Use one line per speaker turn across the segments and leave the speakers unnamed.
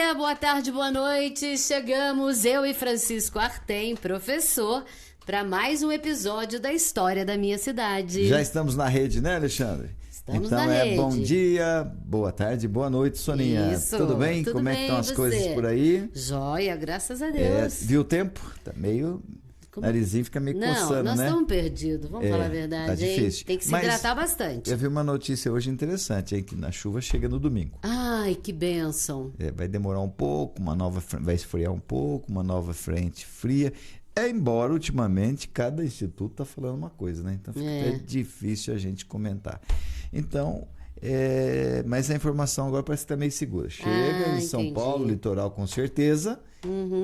dia, boa tarde, boa noite. Chegamos, eu e Francisco Artem, professor, para mais um episódio da História da Minha Cidade.
Já estamos na rede, né, Alexandre?
Estamos
então
na rede.
Bom dia, boa tarde, boa noite, Soninha.
Isso,
tudo bem?
tudo
Como
bem,
é que estão as
você?
coisas por aí?
Jóia, graças a Deus.
Viu o tempo? Tá meio... Narizinho fica meio coçando, né?
Não, nós estamos perdidos, vamos falar a verdade.
Tá difícil.
Hein? Tem que se hidratar bastante.
Eu vi uma notícia hoje interessante, hein, que na chuva chega no domingo.
Ai, que bênção.
Vai demorar um pouco, vai esfriar um pouco, uma nova frente fria. Embora, ultimamente, cada instituto está falando uma coisa, né? Então fica até difícil a gente comentar. Então, mas a informação agora parece que está meio segura. Chega em São Paulo, litoral com certeza,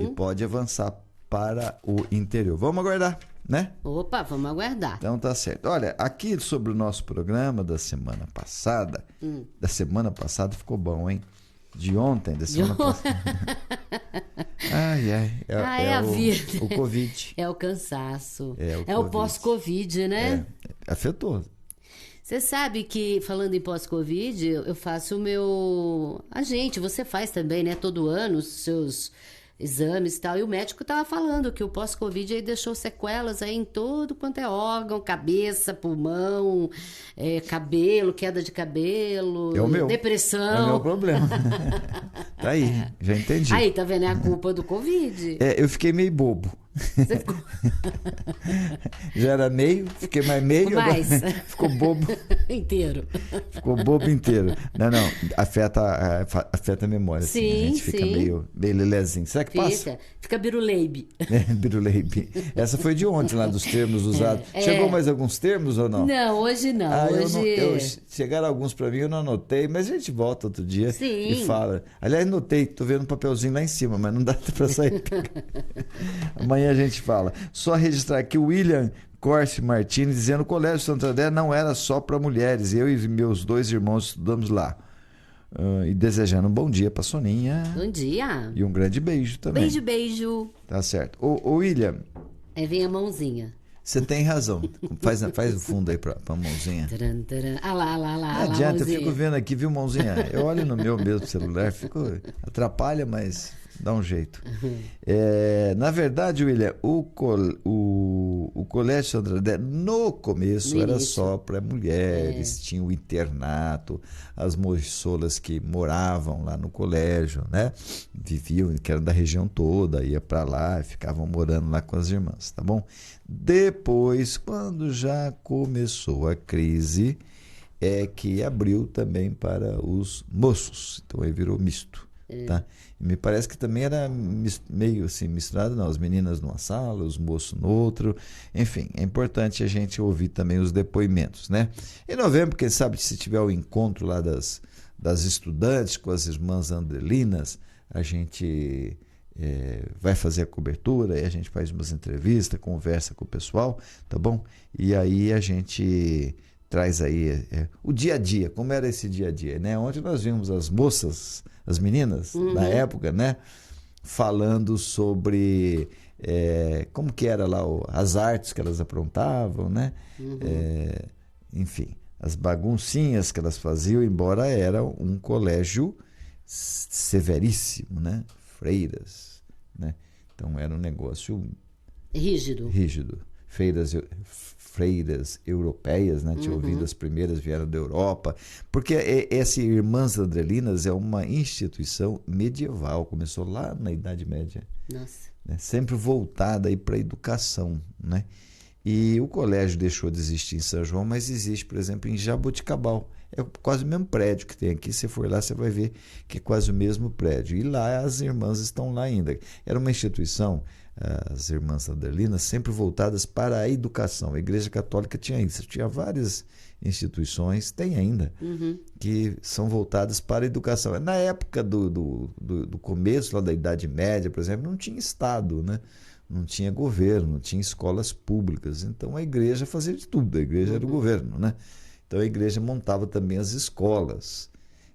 e pode avançar para o interior. Vamos aguardar, né?
Opa, vamos aguardar.
Então tá certo. Olha, aqui sobre o nosso programa da semana passada, ficou bom, hein? De ontem, da semana passada. É
a vida.
O Covid.
É o cansaço.
É
o pós-Covid, né?
Afetou.
Você sabe que, falando em pós-Covid, eu faço você faz também, né? Todo ano, os seus exames e tal. E o médico estava falando que o pós-Covid aí deixou sequelas aí em todo quanto é órgão, cabeça, pulmão, cabelo, queda de cabelo, depressão.
É o meu problema. Tá aí, já entendi.
Aí, tá vendo? É a culpa do Covid.
Eu fiquei meio bobo. Você ficou... Já era meio, fiquei mais meio,
mais.
Agora ficou bobo
inteiro.
Ficou bobo inteiro. Não, afeta a memória.
Sim,
assim, a gente fica meio lelezinho. Será que passa?
Fica biruleibe.
Biruleibe. Essa foi de ontem, lá dos termos usados. Chegou mais alguns termos ou não?
Não, hoje não.
Chegaram alguns para mim, eu não anotei, mas a gente volta outro dia e fala. Aliás, anotei, tô vendo um papelzinho lá em cima, mas não dá para sair. Amanhã a gente fala. Só registrar aqui o William Corse Martins dizendo que o Colégio Santo André não era só para mulheres. Eu e meus 2 irmãos estudamos lá. E desejando um bom dia para Soninha.
Bom dia.
E um grande beijo também.
Beijo.
Tá certo. Ô William.
Vem a mãozinha.
Você tem razão. Faz o fundo aí pra mãozinha.
Lá.
Não adianta, eu fico vendo aqui, viu, mãozinha? Eu olho no meu mesmo celular, atrapalha, mas dá um jeito. Na verdade, William, o Colégio Santo André, no começo, era só para mulheres, tinha o internato, as moçolas que moravam lá no colégio, né? Viviam, que eram da região toda, ia para lá, ficavam morando lá com as irmãs, tá bom? Depois, quando já começou a crise, que abriu também para os moços. Então aí virou misto. Tá? E me parece que também era meio assim misturado, não, as meninas numa sala, os moços no outro. Enfim, é importante a gente ouvir também os depoimentos, né? Em novembro, quem sabe, se tiver o encontro lá das estudantes com as irmãs andrelinas, a gente vai fazer a cobertura e a gente faz umas entrevistas, conversa com o pessoal, tá bom? E aí a gente traz aí o dia a dia, como era esse dia a dia, né? Ontem nós vimos as moças, as meninas na época, né? Falando sobre como que era lá as artes que elas aprontavam, né? Enfim, as baguncinhas que elas faziam, embora era um colégio severíssimo, né? Freiras, né? Então era um negócio rígido. Freiras europeias, né? Tinha ouvido, as primeiras vieram da Europa, porque essa Irmãs Andrelinas é uma instituição medieval, começou lá na Idade Média.
Nossa.
Né? Sempre voltada aí para a educação, né? E o colégio deixou de existir em São João, mas existe, por exemplo, em Jaboticabal. É quase o mesmo prédio que tem aqui. Se for lá, você vai ver que é quase o mesmo prédio. E lá as irmãs estão lá ainda. Era uma instituição, as Irmãs Andrelinas, sempre voltadas para a educação. A Igreja Católica tinha isso. Tinha várias instituições, tem ainda, que são voltadas para a educação. Na época do começo lá da Idade Média, por exemplo, não tinha Estado, né? Não tinha governo, não tinha escolas públicas. Então a igreja fazia de tudo, a igreja era o governo, né? Então a igreja montava também as escolas.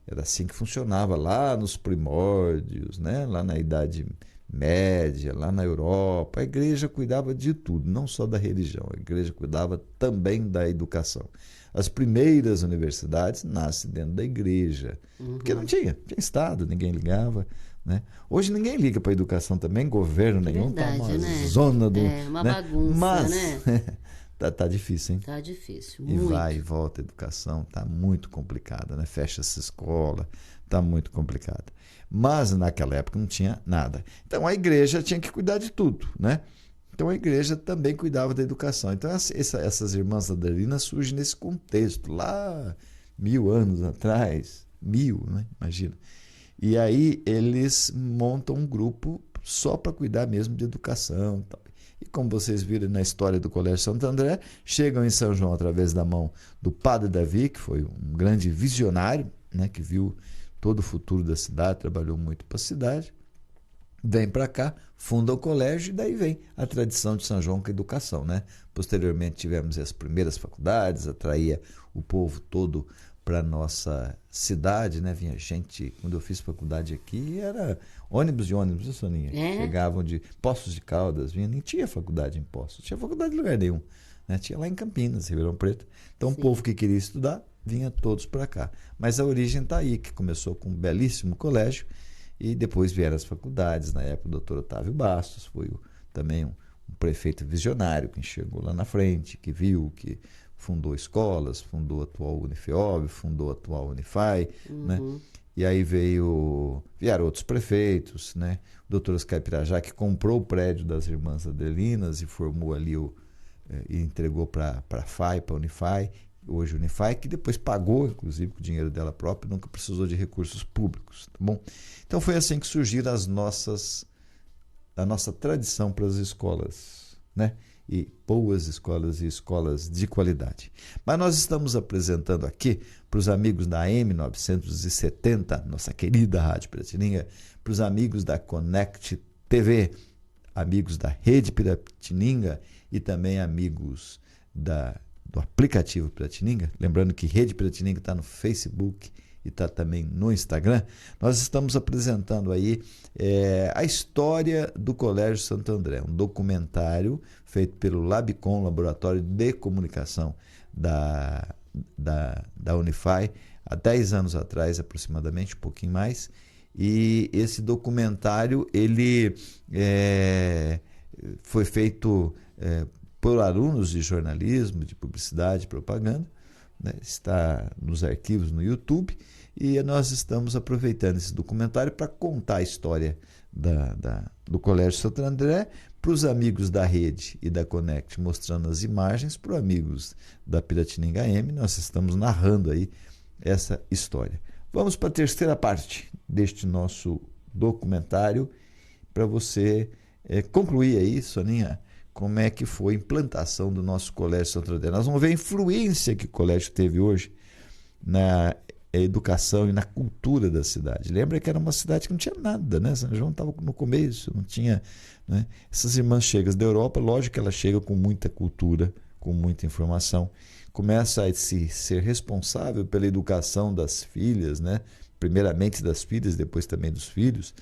Era assim que funcionava lá nos primórdios, né? Lá na Idade Média, lá na Europa. A igreja cuidava de tudo, não só da religião. A igreja cuidava também da educação. As primeiras universidades nascem dentro da igreja, porque não tinha Estado, ninguém ligava, né? Hoje ninguém liga para a educação também, governo nenhum,
verdade,
tá uma
né?
zona do...
uma
né?
bagunça,
Mas,
né?
tá difícil, hein?
Tá difícil,
E
muito.
vai e volta a educação, tá muito complicada, né? Fecha essa escola, tá muito complicada. Mas naquela época não tinha nada. Então a igreja tinha que cuidar de tudo, né? Então a igreja também cuidava da educação. Então essas irmãs aderinas surgem nesse contexto, lá 1000 anos atrás, 1000, né? Imagina. E aí eles montam um grupo só para cuidar mesmo de educação. E como vocês viram na história do Colégio Santo André, chegam em São João através da mão do Padre Davi, que foi um grande visionário, né? Que viu todo o futuro da cidade, trabalhou muito para a cidade. Vem para cá, funda o colégio e daí vem a tradição de São João com a educação, né? Posteriormente tivemos as primeiras faculdades, atraía o povo todo para nossa cidade, né? Vinha gente, quando eu fiz faculdade aqui, era ônibus, né, Soninha? Chegavam de Poços de Caldas, vinha, nem tinha faculdade em Poços, não tinha faculdade em lugar nenhum, né? Tinha lá em Campinas, Ribeirão Preto. Então, sim, o povo que queria estudar, vinha todos para cá. Mas a origem está aí, que começou com um belíssimo colégio, e depois vieram as faculdades. Na época, o doutor Otávio Bastos foi também um prefeito visionário que chegou lá na frente, que viu, que fundou escolas, fundou a atual Unifeob, fundou a atual Unify, né? E aí vieram outros prefeitos, né? O doutor Oscar Pirajá, que comprou o prédio das Irmãs Adelinas e formou ali e entregou para a FAI, para a Unify, hoje Unify, que depois pagou, inclusive, com o dinheiro dela própria, nunca precisou de recursos públicos, tá bom? Então foi assim que surgiram a nossa tradição para as escolas, né? E boas escolas e escolas de qualidade. Mas nós estamos apresentando aqui para os amigos da AM 970, nossa querida Rádio Piratininga, para os amigos da Connect TV, amigos da Rede Piratininga e também amigos do aplicativo Piratininga. Lembrando que Rede Piratininga está no Facebook e está também no Instagram. Nós estamos apresentando aí a história do Colégio Santo André, um documentário feito pelo Labicom, Laboratório de Comunicação da Unify, há 10 anos atrás aproximadamente, um pouquinho mais. E esse documentário ele foi feito por alunos de jornalismo, de publicidade e propaganda, né? Está nos arquivos no YouTube, e nós estamos aproveitando esse documentário para contar a história do Colégio Santo André para os amigos da Rede e da Connect, mostrando as imagens para os amigos da Piratininga AM. Nós estamos narrando aí essa história. Vamos para a terceira parte deste nosso documentário, para você concluir aí, Soninha, como é que foi a implantação do nosso Colégio Santo André. Nós vamos ver a influência que o colégio teve hoje na educação e na cultura da cidade. Lembra que era uma cidade que não tinha nada, né? São João estava no começo, não tinha, né? Essas irmãs chegas da Europa, lógico que ela chega com muita cultura, com muita informação, começa a ser responsável pela educação das filhas, né? Primeiramente das filhas, depois também dos filhos,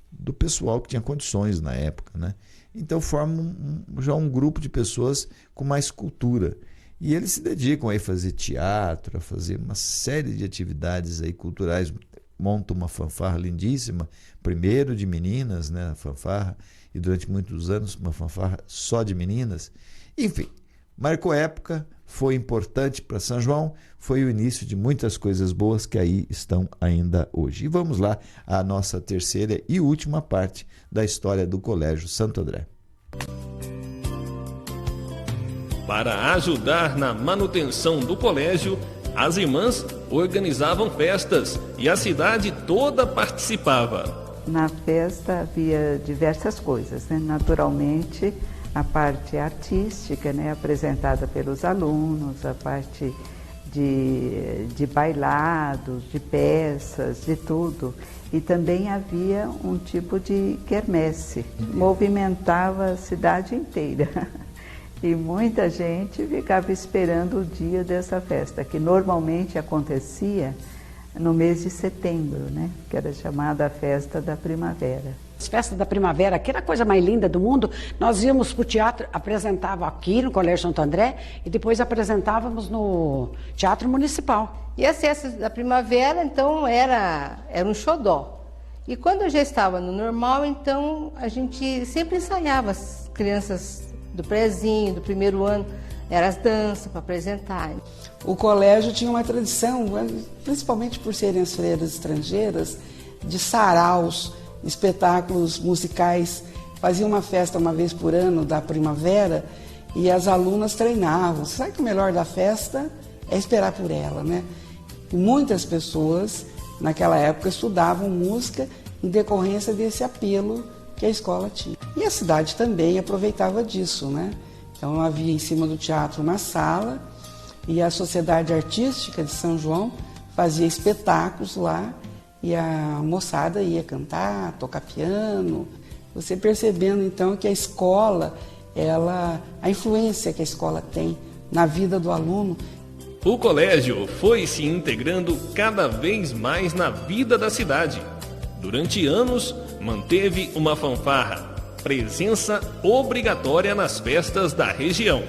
do pessoal que tinha condições na época, né? Então forma já um grupo de pessoas com mais cultura. E eles se dedicam aí a fazer teatro, a fazer uma série de atividades aí culturais. Montam uma fanfarra lindíssima, primeiro de meninas, né, a fanfarra, e durante muitos anos uma fanfarra só de meninas. Enfim, marcou época, foi importante para São João, foi o início de muitas coisas boas que aí estão ainda hoje. E vamos lá à nossa terceira e última parte da história do Colégio Santo André.
Para ajudar na manutenção do colégio, as irmãs organizavam festas e a cidade toda participava.
Na festa havia diversas coisas, né? Naturalmente, a parte artística, né? Apresentada pelos alunos, a parte de bailados, de peças, de tudo. E também havia um tipo de quermesse, movimentava a cidade inteira. E muita gente ficava esperando o dia dessa festa, que normalmente acontecia no mês de setembro, né? Que era chamada a Festa da Primavera.
As festas da primavera, que era a coisa mais linda do mundo, nós íamos para o teatro, apresentava aqui no Colégio Santo André e depois apresentávamos no Teatro Municipal.
E as festas da primavera, então, era um xodó. E quando eu já estava no normal, então a gente sempre ensaiava, as crianças do prézinho, do primeiro ano, eram as danças para apresentar.
O colégio tinha uma tradição, principalmente por serem as freiras estrangeiras, de saraus, espetáculos musicais. Fazia uma festa uma vez por ano da primavera e as alunas treinavam. Você sabe que o melhor da festa é esperar por ela, né? E muitas pessoas naquela época estudavam música em decorrência desse apelo que a escola tinha. E a cidade também aproveitava disso, né? Então havia em cima do teatro uma sala e a Sociedade Artística de São João fazia espetáculos lá e a moçada ia cantar, tocar piano. Você percebendo então que a escola, a influência que a escola tem na vida do aluno.
O colégio foi se integrando cada vez mais na vida da cidade. Durante anos, manteve uma fanfarra, presença obrigatória nas festas da região.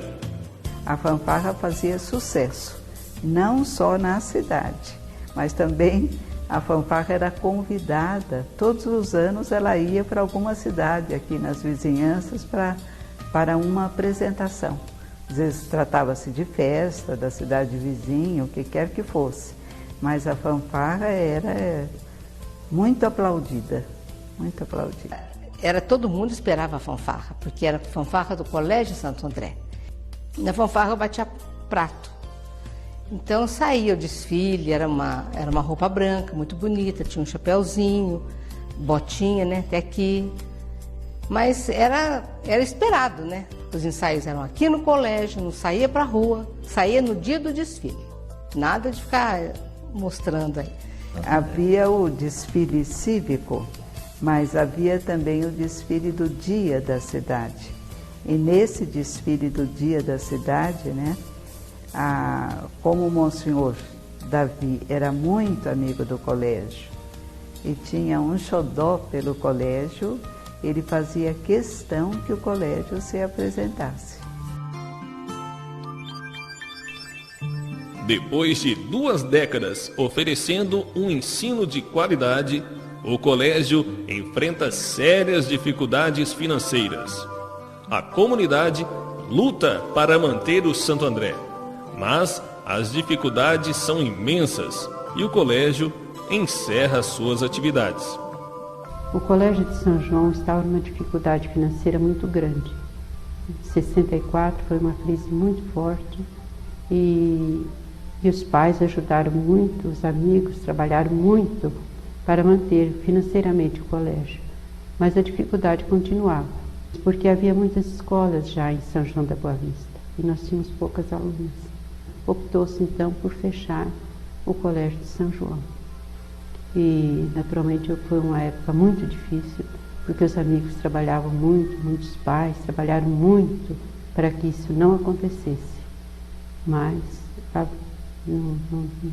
A fanfarra fazia sucesso, não só na cidade, mas também a fanfarra era convidada. Todos os anos ela ia para alguma cidade aqui nas vizinhanças para uma apresentação. Às vezes tratava-se de festa da cidade vizinha, o que quer que fosse, mas a fanfarra era muito aplaudida, muito aplaudida.
Todo mundo esperava a fanfarra, porque era a fanfarra do Colégio Santo André. Na fanfarra eu batia prato. Então saía o desfile, era uma roupa branca, muito bonita, tinha um chapéuzinho, botinha, né, até aqui. Mas era esperado, né? Os ensaios eram aqui no colégio, não saía para a rua, saía no dia do desfile. Nada de ficar mostrando aí.
Havia o desfile cívico, mas havia também o desfile do Dia da Cidade. E nesse desfile do Dia da Cidade, né, como o Monsenhor Davi era muito amigo do colégio e tinha um xodó pelo colégio, ele fazia questão que o colégio se apresentasse.
Depois de 2 décadas oferecendo um ensino de qualidade, o colégio enfrenta sérias dificuldades financeiras. A comunidade luta para manter o Santo André, mas as dificuldades são imensas e o colégio encerra suas atividades.
O Colégio de São João estava numa dificuldade financeira muito grande. Em 64 foi uma crise muito forte e os pais ajudaram muito, os amigos trabalharam muito para manter financeiramente o colégio. Mas a dificuldade continuava, porque havia muitas escolas já em São João da Boa Vista e nós tínhamos poucas alunas. Optou-se então por fechar o Colégio de São João. E naturalmente foi uma época muito difícil, porque os amigos trabalhavam muito, muitos pais trabalharam muito para que isso não acontecesse. Mas não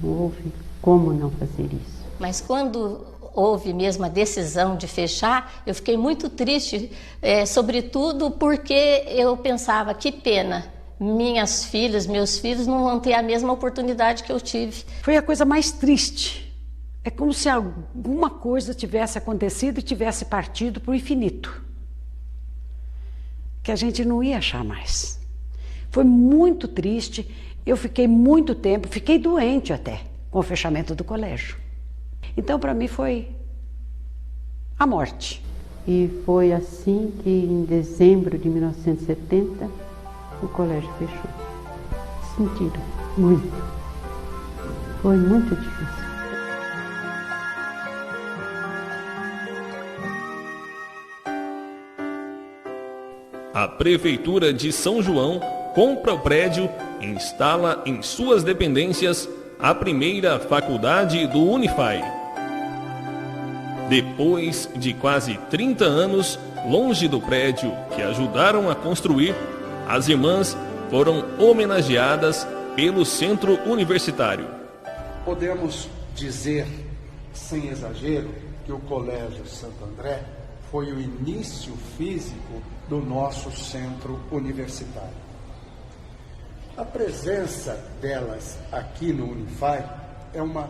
houve como não fazer isso.
Mas quando houve mesmo a decisão de fechar, eu fiquei muito triste, sobretudo porque eu pensava, que pena, minhas filhas, meus filhos não vão ter a mesma oportunidade que eu tive.
Foi a coisa mais triste. É como se alguma coisa tivesse acontecido e tivesse partido para o infinito. Que a gente não ia achar mais. Foi muito triste. Eu fiquei muito tempo, fiquei doente até, com o fechamento do colégio. Então, para mim, foi a morte.
E foi assim que, em dezembro de 1970, o colégio fechou. Sentiram muito. Foi muito difícil.
A Prefeitura de São João compra o prédio e instala em suas dependências a primeira faculdade do Unify. Depois de quase 30 anos longe do prédio que ajudaram a construir, as irmãs foram homenageadas pelo Centro Universitário.
Podemos dizer, sem exagero, que o Colégio Santo André foi o início físico do nosso centro universitário. A presença delas aqui no Unify é uma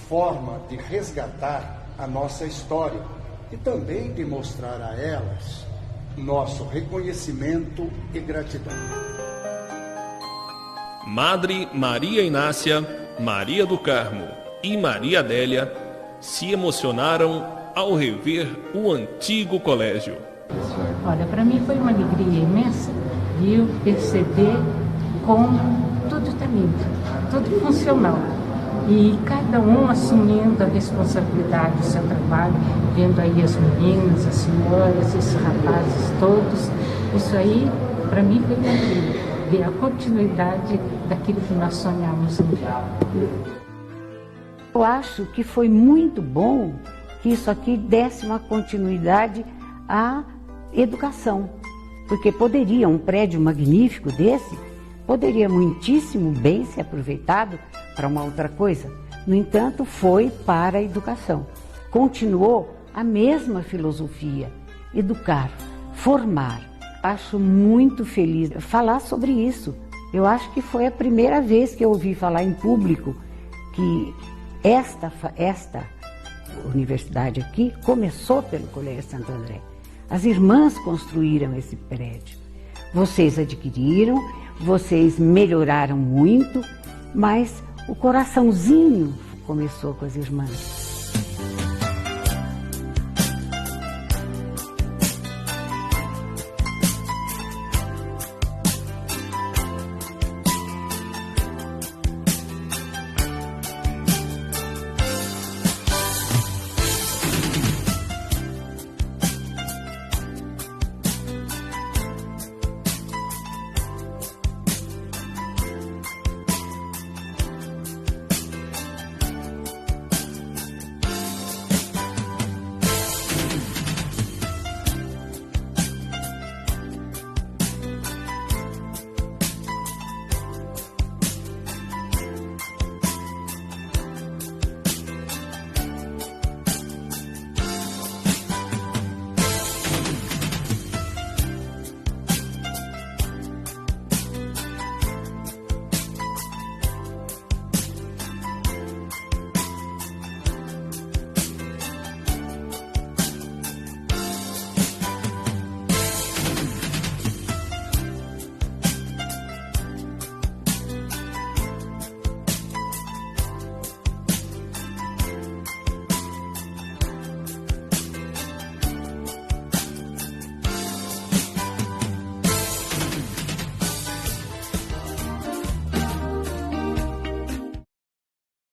forma de resgatar a nossa história e também demonstrar a elas nosso reconhecimento e gratidão.
Madre Maria Inácia, Maria do Carmo e Maria Adélia se emocionaram ao rever o antigo colégio.
Olha, para mim foi uma alegria imensa de eu perceber como tudo está limpo, tudo funcional. E cada um assumindo a responsabilidade do seu trabalho, vendo aí as meninas, as senhoras, esses rapazes todos. Isso aí, para mim, foi uma alegria. Ver a continuidade daquilo que nós sonhamos um dia.
Eu acho que foi muito bom que isso aqui desse uma continuidade à educação, porque poderia, um prédio magnífico desse, poderia muitíssimo bem ser aproveitado para uma outra coisa. No entanto, foi para a educação. Continuou a mesma filosofia, educar, formar. Acho muito feliz falar sobre isso. Eu acho que foi a primeira vez que eu ouvi falar em público que esta universidade aqui começou pelo Colégio Santo André. As irmãs construíram esse prédio. Vocês adquiriram, vocês melhoraram muito, mas o coraçãozinho começou com as irmãs.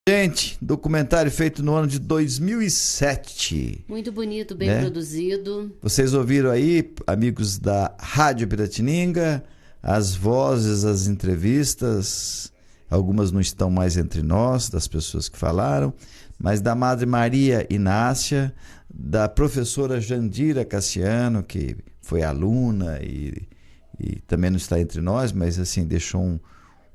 Gente, documentário feito no ano de 2007.
Muito bonito, bem produzido.
Vocês ouviram aí, amigos da Rádio Piratininga, as vozes, as entrevistas. Algumas não estão mais entre nós, das pessoas que falaram, mas da Madre Maria Inácia, da professora Jandira Cassiano, que foi aluna e também não está entre nós, mas assim deixou um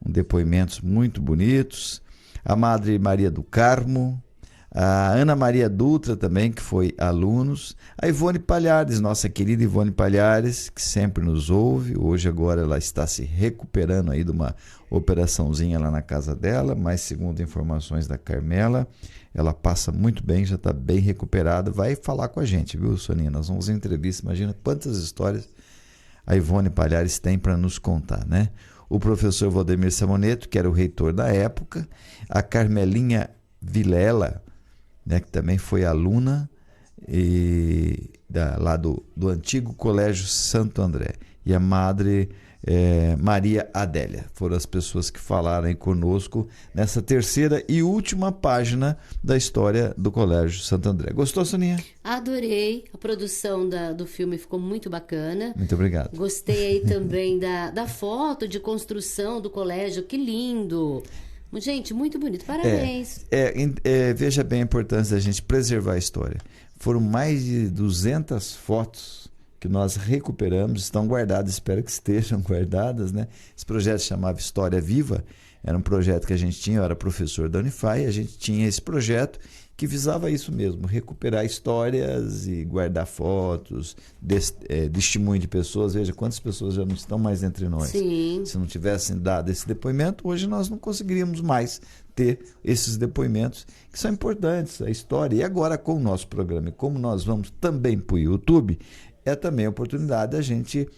depoimentos muito bonitos. A Madre Maria do Carmo, a Ana Maria Dutra também, que foi alunos, a Ivone Palhares, nossa querida Ivone Palhares, que sempre nos ouve. Hoje agora ela está se recuperando aí de uma operaçãozinha lá na casa dela, mas segundo informações da Carmela, ela passa muito bem, já está bem recuperada. Vai falar com a gente, viu, Soninha? Nós vamos em entrevista, imagina quantas histórias a Ivone Palhares tem para nos contar, né? O professor Valdemir Samoneto, que era o reitor da época, a Carmelinha Vilela, né, que também foi aluna lá do antigo Colégio Santo André, e a Madre Maria Adélia. Foram as pessoas que falaram aí conosco nessa terceira e última página da história do Colégio Santo André. Gostou, Soninha?
Adorei. A produção do filme ficou muito bacana.
Muito obrigado.
Gostei aí também da foto de construção do colégio. Que lindo! Gente, muito bonito. Parabéns.
Veja bem a importância da gente preservar a história. Foram mais de 200 fotos que nós recuperamos, estão guardadas, espero que estejam guardadas, né? Esse projeto se chamava História Viva, era um projeto que a gente tinha, eu era professor da Unify, a gente tinha esse projeto que visava isso mesmo, recuperar histórias e guardar fotos, de testemunho de pessoas. Veja quantas pessoas já não estão mais entre nós.
Sim.
Se não tivessem dado esse depoimento, hoje nós não conseguiríamos mais ter esses depoimentos que são importantes, a história. E agora com o nosso programa, e como nós vamos também para o YouTube, é também a oportunidade da gente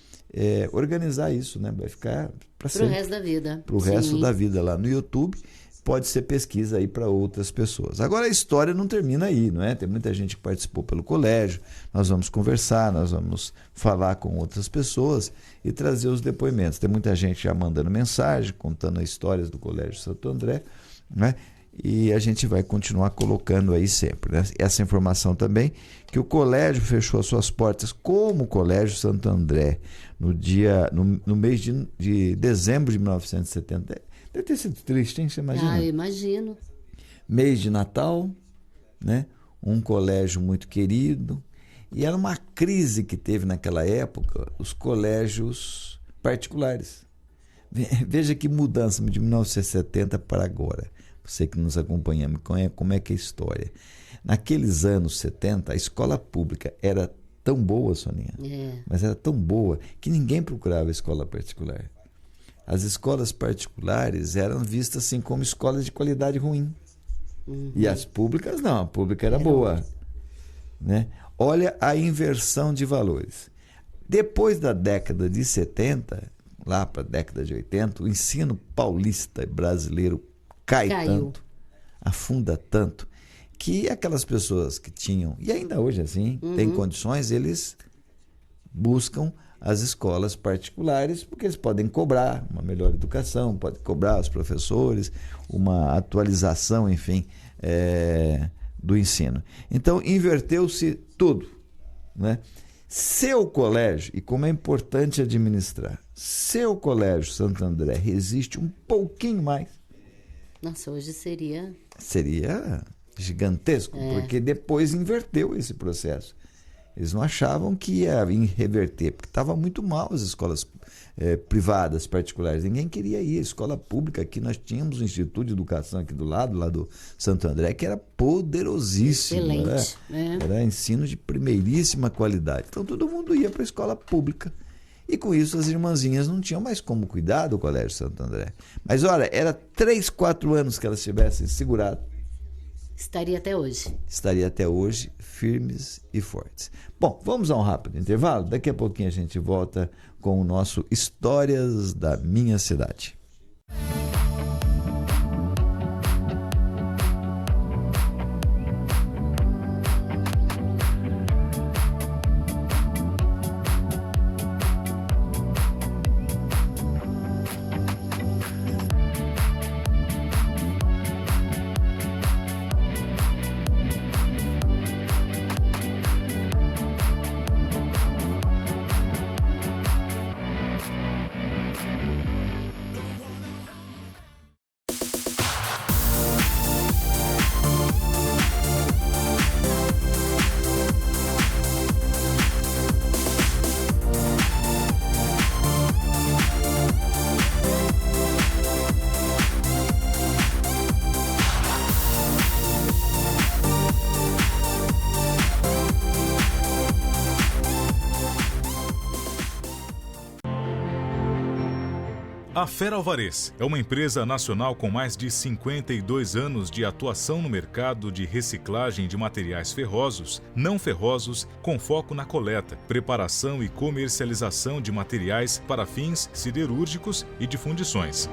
organizar isso, né? Vai ficar para sempre.
Para o resto da vida.
Para o resto da vida lá no YouTube. Pode ser pesquisa aí para outras pessoas. Agora a história não termina aí, não é? Tem muita gente que participou pelo colégio, nós vamos conversar, nós vamos falar com outras pessoas e trazer os depoimentos. Tem muita gente já mandando mensagem, contando as histórias do Colégio Santo André, né? E a gente vai continuar colocando aí sempre, né? Essa informação também, que o colégio fechou as suas portas como o Colégio Santo André no mês de dezembro de 1970. Deve ter sido triste, hein? Você imagina?
Eu imagino.
Mês de Natal, né? Um colégio muito querido. E era uma crise que teve naquela época os colégios particulares. Veja que mudança de 1970 para agora. Você que nos acompanha, como é que é a história. Naqueles anos 70, a escola pública era tão boa, Soninha, mas era tão boa que ninguém procurava escola particular. As escolas particulares eram vistas assim como escolas de qualidade ruim. E as públicas não, a pública era boa. Né? Olha a inversão de valores. Depois da década de 70, lá para a década de 80, o ensino paulista brasileiro caiu tanto, afunda tanto, que aquelas pessoas que tinham, e ainda hoje assim, têm condições, eles buscam as escolas particulares, porque eles podem cobrar uma melhor educação, podem cobrar os professores, uma atualização, enfim, do ensino. Então, inverteu-se tudo, né? Seu colégio, e como é importante administrar, seu Colégio Santo André resiste um pouquinho mais.
Nossa, hoje seria
gigantesco, porque depois inverteu esse processo. Eles não achavam que ia reverter, porque estava muito mal as escolas privadas, particulares. Ninguém queria ir. A escola pública, aqui nós tínhamos um Instituto de Educação aqui do lado, lá do Santo André, que era poderosíssimo.
Excelente.
Era ensino de primeiríssima qualidade. Então todo mundo ia para a escola pública. E com isso as irmãzinhas não tinham mais como cuidar do Colégio Santo André. Mas olha, era 3, 4 anos que elas tivessem segurado.
Estaria até hoje.
Estaria até hoje firmes e fortes. Bom, vamos a um rápido intervalo. Daqui a pouquinho a gente volta com o nosso Histórias da Minha Cidade.
A Fera Alvarez é uma empresa nacional com mais de 52 anos de atuação no mercado de reciclagem de materiais ferrosos, não ferrosos, com foco na coleta, preparação e comercialização de materiais para fins siderúrgicos e de fundições.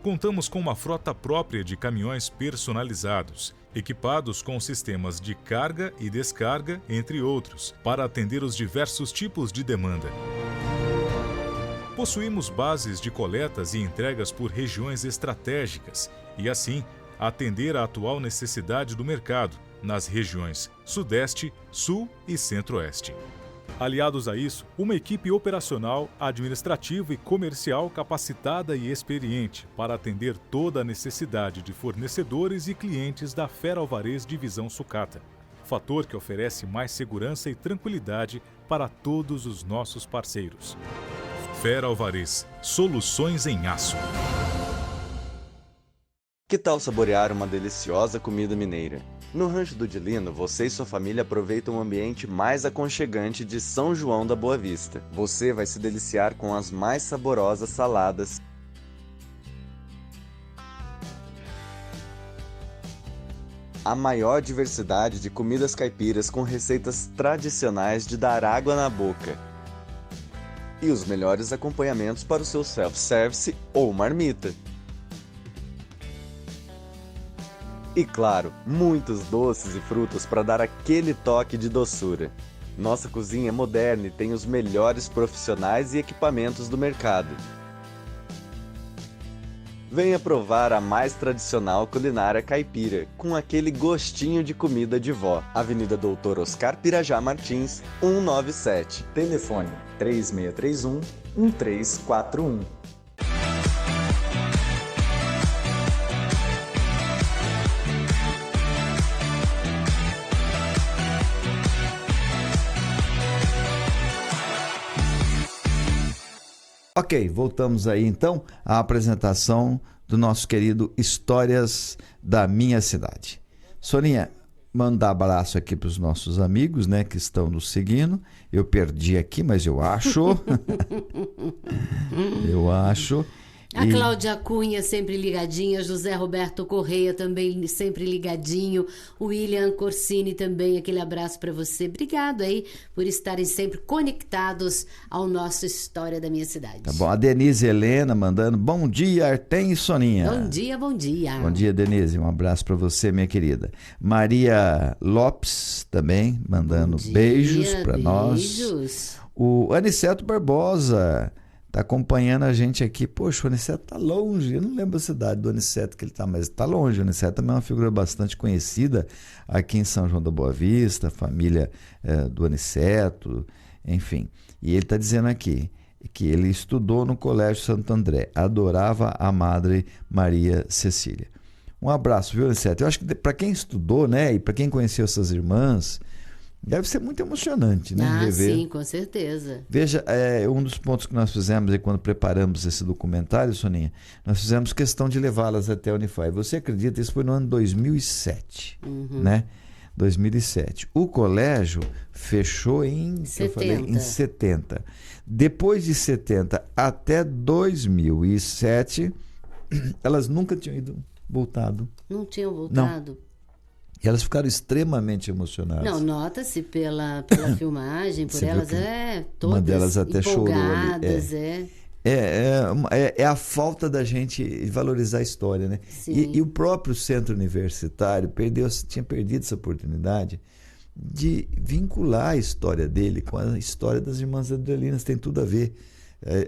Contamos com uma frota própria de caminhões personalizados, equipados com sistemas de carga e descarga, entre outros, para atender os diversos tipos de demanda. Possuímos bases de coletas e entregas por regiões estratégicas e, assim, atender à atual necessidade do mercado nas regiões Sudeste, Sul e Centro-Oeste. Aliados a isso, uma equipe operacional, administrativa e comercial capacitada e experiente para atender toda a necessidade de fornecedores e clientes da Fera Alvarez Divisão Sucata, fator que oferece mais segurança e tranquilidade para todos os nossos parceiros. Fera Alvarez, soluções em aço.
Que tal saborear uma deliciosa comida mineira? No Rancho do Dilino, você e sua família aproveitam o ambiente mais aconchegante de São João da Boa Vista. Você vai se deliciar com as mais saborosas saladas, a maior diversidade de comidas caipiras com receitas tradicionais de dar água na boca e os melhores acompanhamentos para o seu self-service ou marmita. E claro, muitos doces e frutas para dar aquele toque de doçura. Nossa cozinha é moderna e tem os melhores profissionais e equipamentos do mercado. Venha provar a mais tradicional culinária caipira, com aquele gostinho de comida de vó. Avenida Doutor Oscar Pirajá Martins, 197. Telefone 3631-1341.
Ok, voltamos aí então à apresentação do nosso querido Histórias da Minha Cidade. Soninha, mandar abraço aqui para os nossos amigos, né, que estão nos seguindo. Eu perdi aqui, mas eu acho. Eu acho.
A Cláudia Cunha sempre ligadinha, José Roberto Correia também sempre ligadinho, o William Corsini também, aquele abraço para você. Obrigado aí por estarem sempre conectados ao nosso História da Minha Cidade.
Tá bom, a Denise Helena mandando bom dia, Artem e Soninha.
Bom dia, bom dia.
Bom dia, Denise, um abraço para você, minha querida. Maria Lopes também mandando beijos para nós. O Aniceto Barbosa tá acompanhando a gente aqui. Poxa, o Aniceto tá longe. Eu não lembro a cidade do Aniceto que ele tá, mas tá longe. O Aniceto também é uma figura bastante conhecida aqui em São João da Boa Vista, a família do Aniceto, enfim. E ele tá dizendo aqui que ele estudou no Colégio Santo André, adorava a Madre Maria Cecília. Um abraço, viu, Aniceto? Eu acho que para quem estudou, né, e para quem conheceu essas irmãs, deve ser muito emocionante, né?
Ah,
rever.
Sim, com certeza.
Veja, um dos pontos que nós fizemos aí quando preparamos esse documentário, Soninha, nós fizemos questão de levá-las até a Unify. Você acredita? Isso foi no ano 2007, né? 2007. O colégio fechou em 70. Depois de 70 até 2007, elas nunca tinham voltado.
Não tinham voltado?
Não. E elas ficaram extremamente emocionadas.
Não, nota-se pela filmagem, por elas, todas
uma delas até chorou
ali.
É a falta da gente valorizar a história, né? E o próprio centro universitário tinha perdido essa oportunidade de vincular a história dele com a história das Irmãs Adrialinas. Tem tudo a ver.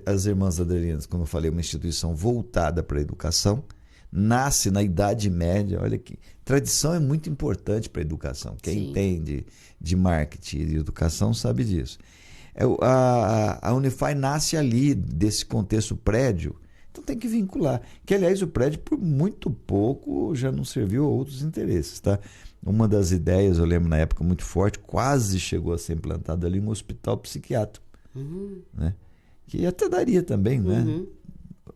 As Irmãs Adrialinas, como eu falei, é uma instituição voltada para a educação, nasce na Idade Média. Olha que tradição é muito importante para a educação. Quem entende de marketing e de educação sabe disso. A Unify nasce ali, desse contexto prédio, então tem que vincular. Que, aliás, o prédio, por muito pouco, já não serviu a outros interesses, tá? Uma das ideias, eu lembro na época muito forte, quase chegou a ser implantado ali um hospital psiquiátrico, né? Que até daria também, né?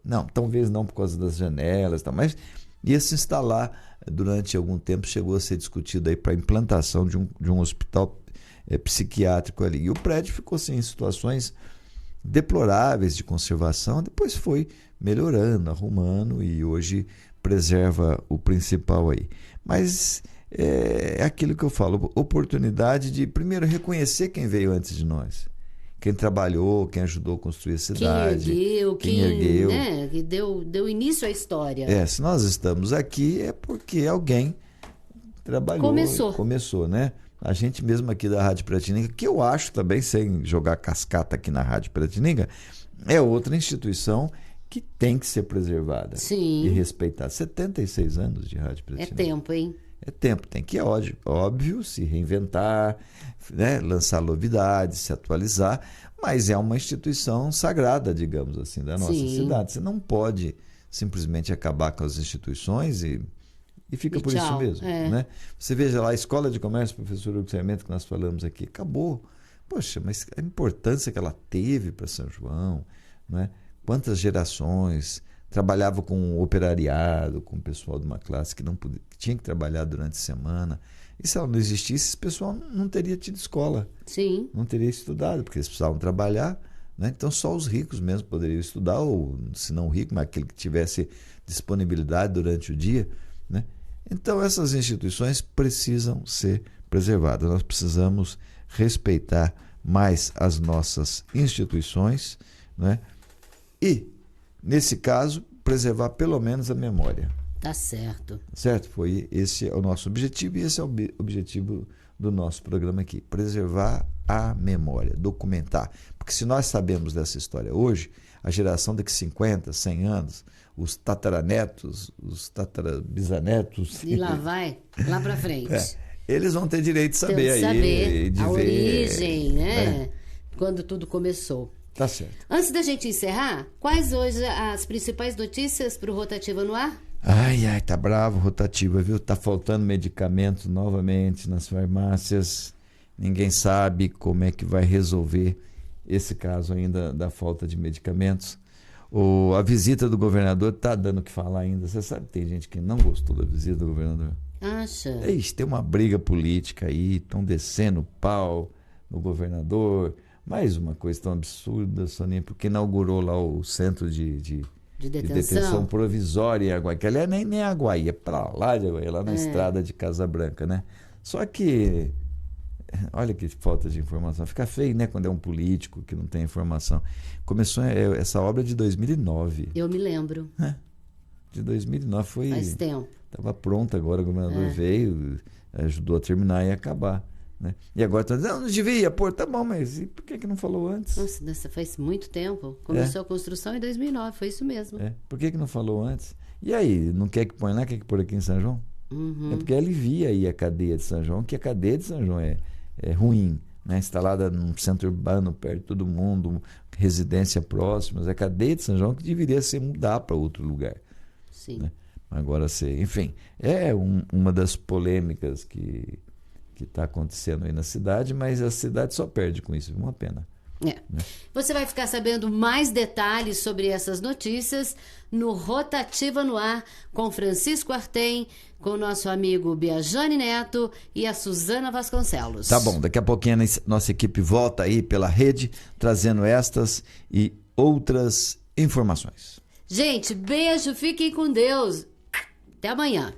Não, talvez não por causa das janelas, mas ia se instalar durante algum tempo, chegou a ser discutido aí para a implantação de um hospital psiquiátrico ali. E o prédio ficou assim, em situações deploráveis de conservação, depois foi melhorando, arrumando e hoje preserva o principal aí. Mas é aquilo que eu falo, oportunidade de primeiro reconhecer quem veio antes de nós. Quem trabalhou, quem ajudou a construir a cidade. Quem ergueu.
Né, que deu início à história.
Se nós estamos aqui é porque alguém trabalhou. Começou, né? A gente mesmo aqui da Rádio Piratininga, que eu acho também, sem jogar cascata aqui na Rádio Piratininga, é outra instituição que tem que ser preservada e respeitada. 76 anos de Rádio Piratininga.
É tempo, hein?
É tempo, tem que, óbvio, se reinventar, né? Lançar novidades, se atualizar, mas é uma instituição sagrada, digamos assim, da nossa cidade. Você não pode simplesmente acabar com as instituições e fica por isso mesmo. Né? Você veja lá, a Escola de Comércio, professor Hugo Sarmento, que nós falamos aqui, acabou. Poxa, mas a importância que ela teve para São João, né? Quantas gerações trabalhava com operariado, com o pessoal de uma classe que não podia, que tinha que trabalhar durante a semana. E se ela não existisse, esse pessoal não teria tido escola.
Sim.
Não teria estudado, porque eles precisavam trabalhar, né? Então só os ricos mesmo poderiam estudar, ou se não rico, mas aquele que tivesse disponibilidade durante o dia, né? Então essas instituições precisam ser preservadas. Nós precisamos respeitar mais as nossas instituições, né? E, nesse caso, preservar pelo menos a memória.
Tá certo.
Certo? Esse é o nosso objetivo, e esse é o objetivo do nosso programa aqui. Preservar a memória, documentar. Porque se nós sabemos dessa história hoje, a geração daqui 50, 100 anos, os tataranetos, os tatarabisanetos...
E lá vai, lá para frente.
Eles vão ter direito de saber
a origem, né? Quando tudo começou.
Tá certo.
Antes da gente encerrar, quais hoje as principais notícias para o Rotativa no Ar?
Ai, tá bravo, Rotativa, viu? Tá faltando medicamentos novamente nas farmácias. Ninguém sabe como é que vai resolver esse caso ainda da falta de medicamentos. A visita do governador tá dando o que falar ainda. Você sabe que tem gente que não gostou da visita do governador.
Acha?
Tem uma briga política aí, estão descendo pau no governador. Mais uma coisa tão absurda, Soninha, porque inaugurou lá o centro de detenção provisória em Aguaí, que aliás nem é Aguaí, é para lá de Aguaí, lá na estrada de Casa Branca, né? Só que, olha que falta de informação, fica feio, né, quando é um político que não tem informação. Começou essa obra de 2009.
Eu me lembro.
De 2009 foi...
Faz tempo.
Estava pronta agora, o governador veio, ajudou a terminar e acabar. Né? E agora está dizendo, não devia pôr, tá bom, mas e por que não falou antes?
Nossa, faz muito tempo. Começou a construção em 2009, foi isso mesmo.
Por que não falou antes? E aí, não quer que põe lá, quer que pôr aqui em São João? É porque alivia aí a cadeia de São João, que a cadeia de São João é ruim, né? Instalada num centro urbano, perto de todo mundo, residência próxima. A cadeia de São João que deveria ser mudar para outro lugar.
Sim.
Né? Agora, enfim, é uma das polêmicas que está acontecendo aí na cidade, mas a cidade só perde com isso, uma pena. Né?
Você vai ficar sabendo mais detalhes sobre essas notícias no Rotativa no Ar, com Francisco Artem, com o nosso amigo Biajane Neto e a Suzana Vasconcelos.
Tá bom, daqui a pouquinho a nossa equipe volta aí pela rede, trazendo estas e outras informações.
Gente, beijo, fiquem com Deus. Até amanhã.